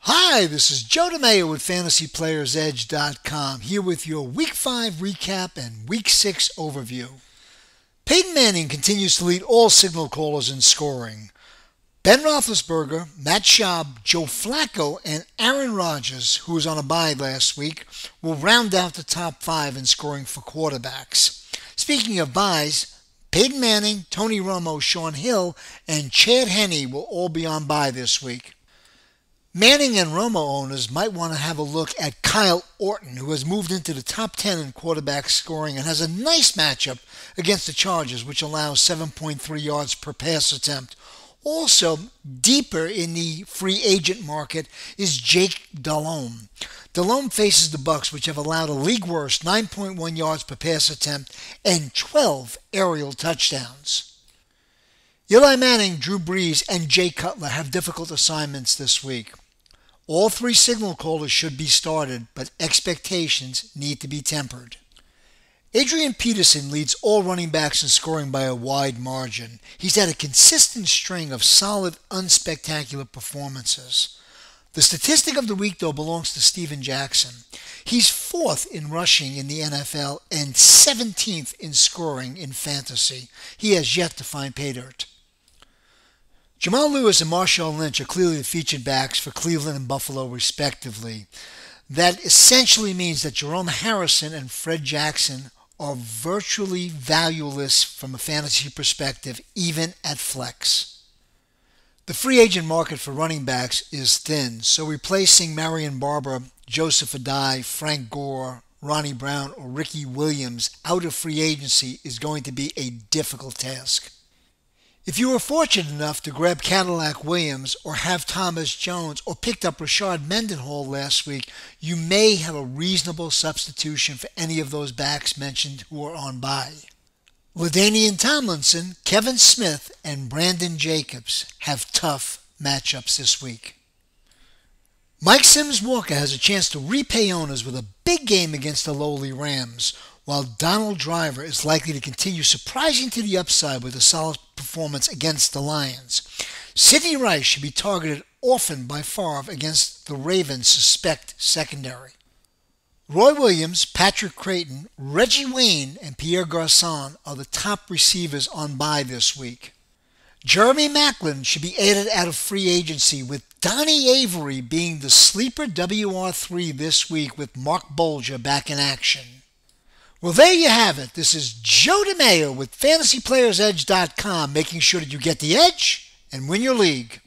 Hi, this is Joe DiMaio with FantasyPlayersEdge.com here with your Week 5 recap and Week 6 overview. Peyton Manning continues to lead all signal callers in scoring. Ben Roethlisberger, Matt Schaub, Joe Flacco, and Aaron Rodgers, who was on a bye last week, will round out the top 5 in scoring for quarterbacks. Speaking of byes, Peyton Manning, Tony Romo, Shaun Hill, and Chad Henne will all be on bye this week. Manning and Romo owners might want to have a look at Kyle Orton, who has moved into the top 10 in quarterback scoring and has a nice matchup against the Chargers, which allows 7.3 yards per pass attempt. Also, deeper in the free agent market is Jake Delhomme. Delhomme faces the Bucs, which have allowed a league-worst 9.1 yards per pass attempt and 12 aerial touchdowns. Eli Manning, Drew Brees, and Jay Cutler have difficult assignments this week. All 3 signal callers should be started, but expectations need to be tempered. Adrian Peterson leads all running backs in scoring by a wide margin. He's had a consistent string of solid, unspectacular performances. The statistic of the week, though, belongs to Steven Jackson. He's 4th in rushing in the NFL and 17th in scoring in fantasy. He has yet to find pay dirt. Jamal Lewis and Marshawn Lynch are clearly the featured backs for Cleveland and Buffalo, respectively. That essentially means that Jerome Harrison and Fred Jackson are virtually valueless from a fantasy perspective, even at flex. The free agent market for running backs is thin, so replacing Marion Barber, Joseph Adai, Frank Gore, Ronnie Brown, or Ricky Williams out of free agency is going to be a difficult task. If you were fortunate enough to grab Cadillac Williams or have Thomas Jones or picked up Rashard Mendenhall last week, you may have a reasonable substitution for any of those backs mentioned who are on bye. LaDainian Tomlinson, Kevin Smith, and Brandon Jacobs have tough matchups this week. Mike Sims-Walker has a chance to repay owners with a big game against the lowly Rams, while Donald Driver is likely to continue surprising to the upside with a solid performance against the Lions. Sidney Rice should be targeted often by Favre against the Ravens' suspect secondary. Roy Williams, Patrick Creighton, Reggie Wayne, and Pierre Garçon are the top receivers on bye this week. Jeremy Maclin should be added out of free agency, with Donnie Avery being the sleeper WR3 this week with Mark Bolger back in action. Well, there you have it. This is Joe DiMaio with FantasyPlayersEdge.com, making sure that you get the edge and win your league.